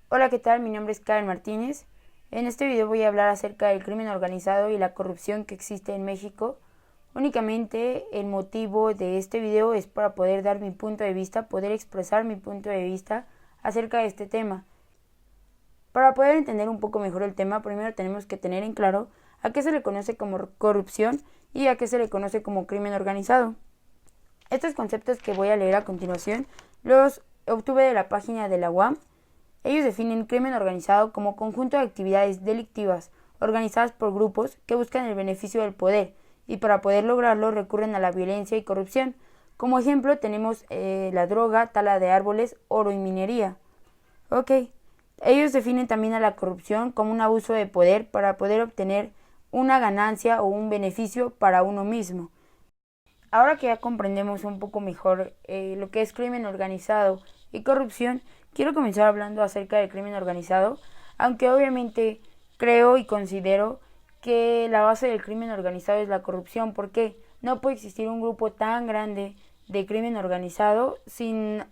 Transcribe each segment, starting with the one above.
Hola, ¿qué tal? Mi nombre es Karen Martínez. En este video voy a hablar acerca del crimen organizado y la corrupción que existe en México. Únicamente el motivo de este video es para poder dar mi punto de vista, poder expresar mi punto de vista acerca de este tema. Para poder entender un poco mejor el tema, primero tenemos que tener en claro a qué se le conoce como corrupción y a qué se le conoce como crimen organizado. Estos conceptos que voy a leer a continuación los obtuve de la página de la UAM. Ellos definen crimen organizado como conjunto de actividades delictivas organizadas por grupos que buscan el beneficio del poder y para poder lograrlo recurren a la violencia y corrupción. Como ejemplo tenemos la droga, tala de árboles, oro y minería. Ok, ellos definen también a la corrupción como un abuso de poder para poder obtener una ganancia o un beneficio para uno mismo. Ahora que ya comprendemos un poco mejor lo que es crimen organizado y corrupción, quiero comenzar hablando acerca del crimen organizado, aunque obviamente creo y considero que la base del crimen organizado es la corrupción, porque no puede existir un grupo tan grande de crimen organizado sin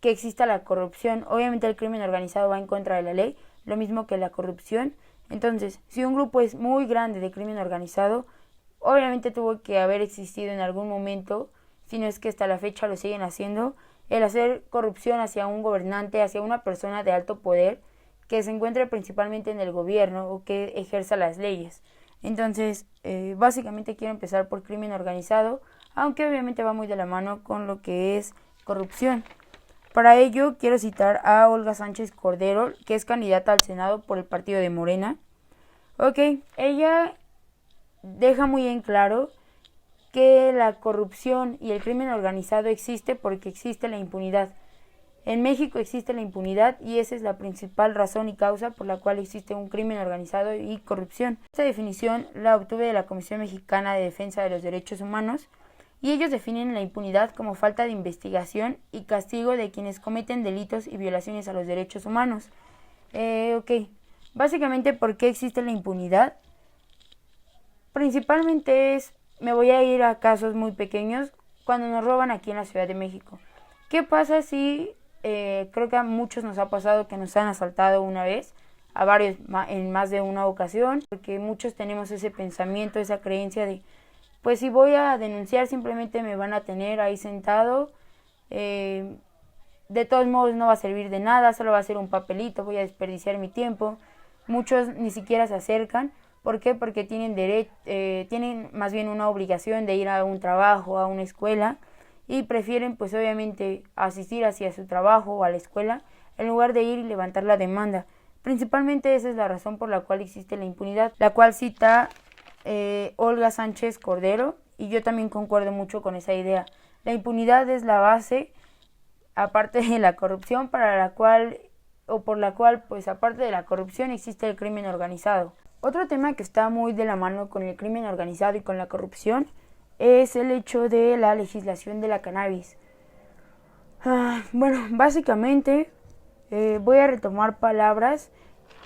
que exista la corrupción. Obviamente el crimen organizado va en contra de la ley, lo mismo que la corrupción. Entonces, si un grupo es muy grande de crimen organizado, obviamente tuvo que haber existido en algún momento, si no es que hasta la fecha lo siguen haciendo, el hacer corrupción hacia un gobernante, hacia una persona de alto poder que se encuentre principalmente en el gobierno o que ejerza las leyes. Entonces, básicamente quiero empezar por crimen organizado, aunque obviamente va muy de la mano con lo que es corrupción. Para ello quiero citar a Olga Sánchez Cordero, que es candidata al Senado por el partido de Morena. Ok, ella deja muy en claro que la corrupción y el crimen organizado existe porque existe la impunidad. En México existe la impunidad y esa es la principal razón y causa por la cual existe un crimen organizado y corrupción. Esta definición la obtuve de la Comisión Mexicana de Defensa de los Derechos Humanos y ellos definen la impunidad como falta de investigación y castigo de quienes cometen delitos y violaciones a los derechos humanos. Ok, básicamente, ¿por qué existe la impunidad? Principalmente me voy a ir a casos muy pequeños, cuando nos roban aquí en la Ciudad de México. ¿Qué pasa si, creo que a muchos nos ha pasado que nos han asaltado una vez, a varios en más de una ocasión, porque muchos tenemos ese pensamiento, esa creencia de, pues si voy a denunciar simplemente me van a tener ahí sentado, de todos modos no va a servir de nada, solo va a ser un papelito, voy a desperdiciar mi tiempo. Muchos ni siquiera se acercan. ¿Por qué? Porque tienen más bien una obligación de ir a un trabajo, a una escuela, y prefieren pues obviamente asistir hacia su trabajo o a la escuela en lugar de ir y levantar la demanda. Principalmente esa es la razón por la cual existe la impunidad, la cual cita Olga Sánchez Cordero, y yo también concuerdo mucho con esa idea. La impunidad es la base, aparte de la corrupción, para la cual o por la cual pues aparte de la corrupción existe el crimen organizado. Otro tema que está muy de la mano con el crimen organizado y con la corrupción es el hecho de la legislación de la cannabis. Bueno, básicamente voy a retomar palabras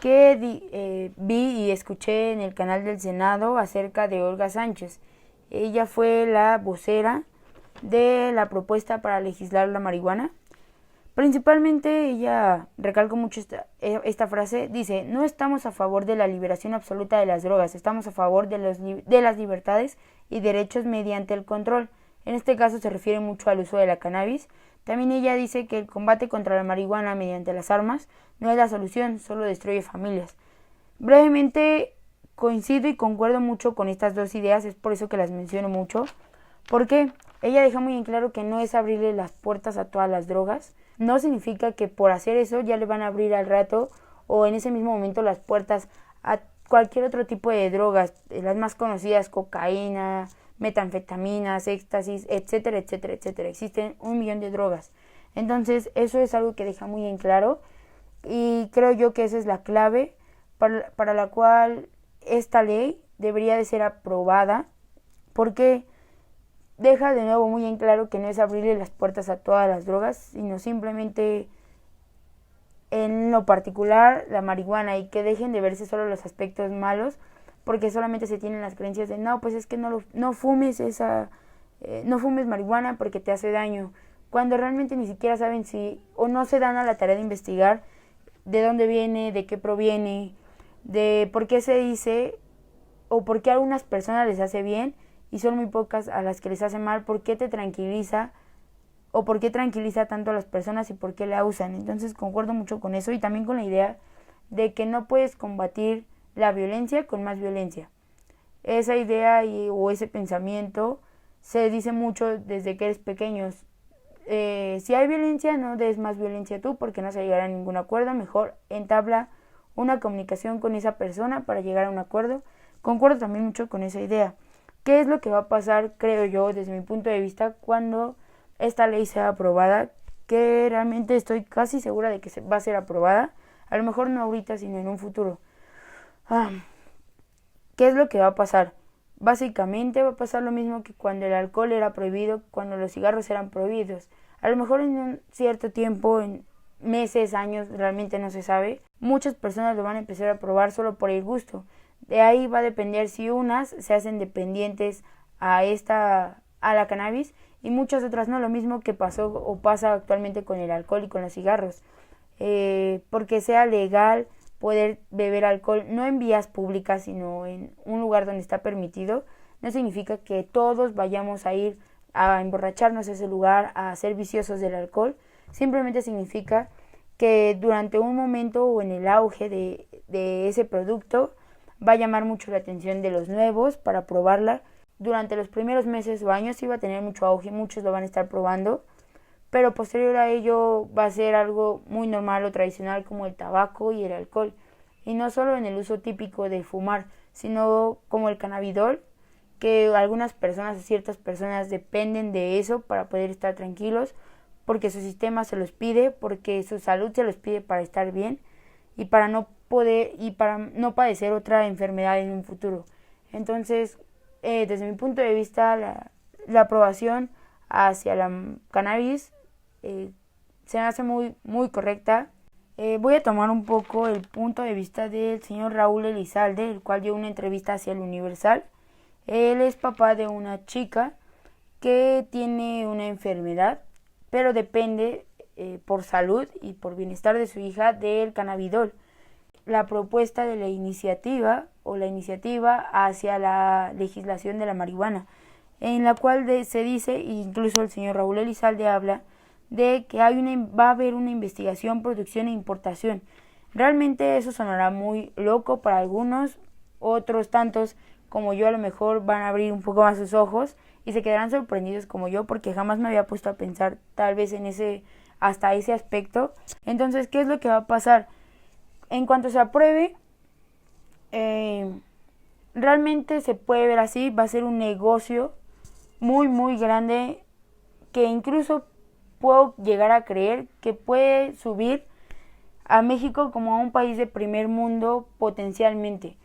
que vi y escuché en el canal del Senado acerca de Olga Sánchez. Ella fue la vocera de la propuesta para legislar la marihuana. Principalmente ella recalca mucho esta frase, dice, no estamos a favor de la liberación absoluta de las drogas, estamos a favor de las libertades y derechos mediante el control. En este caso se refiere mucho al uso de la cannabis. También ella dice que el combate contra la marihuana mediante las armas no es la solución, solo destruye familias. Brevemente coincido y concuerdo mucho con estas dos ideas, es por eso que las menciono mucho, porque ella deja muy en claro que no es abrirle las puertas a todas las drogas. No significa que por hacer eso ya le van a abrir al rato o en ese mismo momento las puertas a cualquier otro tipo de drogas, las más conocidas, cocaína, metanfetaminas, éxtasis, etcétera, etcétera, etcétera. Existen 1 millón de drogas. Entonces eso es algo que deja muy en claro y creo yo que esa es la clave para la cual esta ley debería de ser aprobada, porque deja de nuevo muy en claro que no es abrirle las puertas a todas las drogas, sino simplemente en lo particular la marihuana, y que dejen de verse solo los aspectos malos, porque solamente se tienen las creencias de no, pues es que no fumes no fumes marihuana porque te hace daño, cuando realmente ni siquiera saben si, o no se dan a la tarea de investigar de dónde viene, de qué proviene, de por qué se dice o por qué a algunas personas les hace bien y son muy pocas a las que les hace mal, por qué te tranquiliza o por qué tranquiliza tanto a las personas y por qué la usan. Entonces concuerdo mucho con eso y también con la idea de que no puedes combatir la violencia con más violencia. Esa idea o ese pensamiento se dice mucho desde que eres pequeño. Si hay violencia, no des más violencia tú porque no se llegará a ningún acuerdo. Mejor entabla una comunicación con esa persona para llegar a un acuerdo. Concuerdo también mucho con esa idea. ¿Qué es lo que va a pasar, creo yo, desde mi punto de vista, cuando esta ley sea aprobada? Que realmente estoy casi segura de que va a ser aprobada. A lo mejor no ahorita, sino en un futuro. ¿Qué es lo que va a pasar? Básicamente va a pasar lo mismo que cuando el alcohol era prohibido, cuando los cigarros eran prohibidos. A lo mejor en un cierto tiempo, en meses, años, realmente no se sabe, muchas personas lo van a empezar a probar solo por el gusto. De ahí va a depender si unas se hacen dependientes a la cannabis y muchas otras no, lo mismo que pasó o pasa actualmente con el alcohol y con los cigarros. Porque sea legal poder beber alcohol, no en vías públicas, sino en un lugar donde está permitido, no significa que todos vayamos a ir a emborracharnos a ese lugar, a ser viciosos del alcohol. Simplemente significa que durante un momento o en el auge de ese producto va a llamar mucho la atención de los nuevos para probarla. Durante los primeros meses o años sí va a tener mucho auge, muchos lo van a estar probando, pero posterior a ello va a ser algo muy normal o tradicional como el tabaco y el alcohol, y no solo en el uso típico de fumar, sino como el cannabidol, que algunas personas o ciertas personas dependen de eso para poder estar tranquilos, porque su sistema se los pide, porque su salud se los pide para estar bien y para no padecer otra enfermedad en un futuro. Entonces, desde mi punto de vista, la aprobación hacia la cannabis se me hace muy, muy correcta. Voy a tomar un poco el punto de vista del señor Raúl Elizalde, el cual dio una entrevista hacia el Universal. Él es papá de una chica que tiene una enfermedad, pero depende por salud y por bienestar de su hija del cannabidol. La propuesta de la iniciativa hacia la legislación de la marihuana, en la cual se dice, incluso el señor Raúl Elizalde habla, de que va a haber una investigación, producción e importación. Realmente eso sonará muy loco para algunos, otros tantos como yo a lo mejor van a abrir un poco más sus ojos y se quedarán sorprendidos como yo porque jamás me había puesto a pensar tal vez hasta ese aspecto. Entonces, ¿qué es lo que va a pasar? En cuanto se apruebe, realmente se puede ver así, va a ser un negocio muy muy grande que incluso puedo llegar a creer que puede subir a México como a un país de primer mundo potencialmente,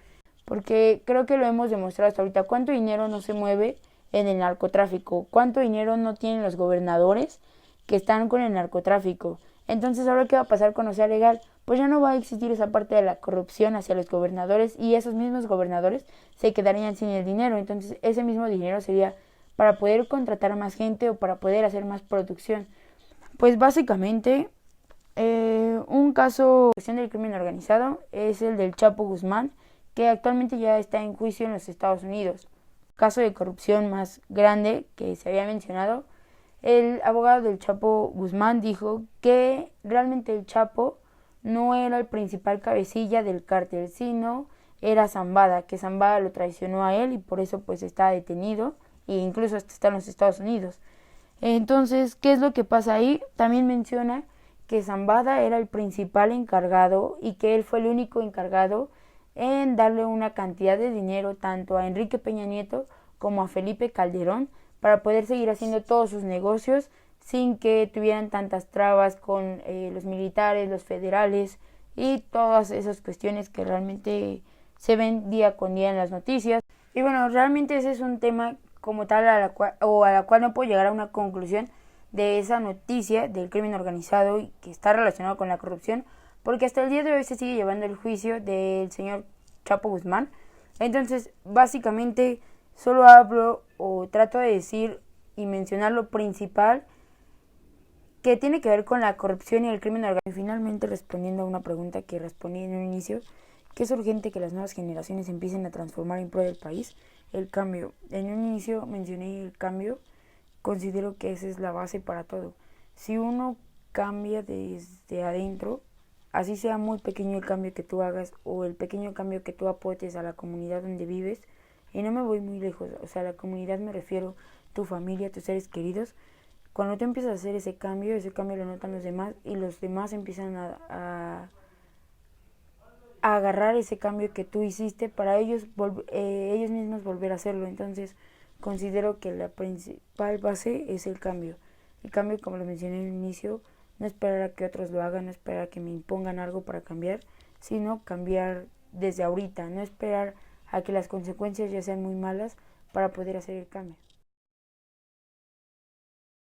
porque creo que lo hemos demostrado hasta ahorita. ¿Cuánto dinero no se mueve en el narcotráfico? ¿Cuánto dinero no tienen los gobernadores que están con el narcotráfico? Entonces, ¿ahora qué va a pasar cuando sea legal? Pues ya no va a existir esa parte de la corrupción hacia los gobernadores y esos mismos gobernadores se quedarían sin el dinero. Entonces, ese mismo dinero sería para poder contratar a más gente o para poder hacer más producción. Pues básicamente, un caso de cuestión del crimen organizado es el del Chapo Guzmán, que actualmente ya está en juicio en los Estados Unidos. Caso de corrupción más grande que se había mencionado. El abogado del Chapo Guzmán dijo que realmente el Chapo no era el principal cabecilla del cártel, sino era Zambada, que Zambada lo traicionó a él y por eso pues está detenido e incluso está en los Estados Unidos. Entonces, ¿qué es lo que pasa ahí? También menciona que Zambada era el principal encargado y que él fue el único encargado en darle una cantidad de dinero tanto a Enrique Peña Nieto como a Felipe Calderón para poder seguir haciendo todos sus negocios sin que tuvieran tantas trabas con los militares, los federales y todas esas cuestiones que realmente se ven día con día en las noticias. Y bueno, realmente ese es un tema como tal a la cual no puedo llegar a una conclusión de esa noticia del crimen organizado y que está relacionado con la corrupción, porque hasta el día de hoy se sigue llevando el juicio del señor Chapo Guzmán. Entonces, básicamente, solo hablo o trato de decir y mencionar lo principal que tiene que ver con la corrupción y el crimen organizado. Y finalmente, respondiendo a una pregunta que respondí en un inicio, que es urgente que las nuevas generaciones empiecen a transformar en pro del país, el cambio. En un inicio mencioné el cambio, considero que esa es la base para todo. Si uno cambia desde adentro, así sea muy pequeño el cambio que tú hagas o el pequeño cambio que tú aportes a la comunidad donde vives, y no me voy muy lejos, o sea, a la comunidad me refiero tu familia, tus seres queridos. Cuando tú empiezas a hacer ese cambio lo notan los demás y los demás empiezan a agarrar ese cambio que tú hiciste para ellos mismos volver a hacerlo. Entonces considero que la principal base es el cambio. El cambio, como lo mencioné en el inicio, no esperar a que otros lo hagan, no esperar a que me impongan algo para cambiar, sino cambiar desde ahorita, no esperar a que las consecuencias ya sean muy malas para poder hacer el cambio.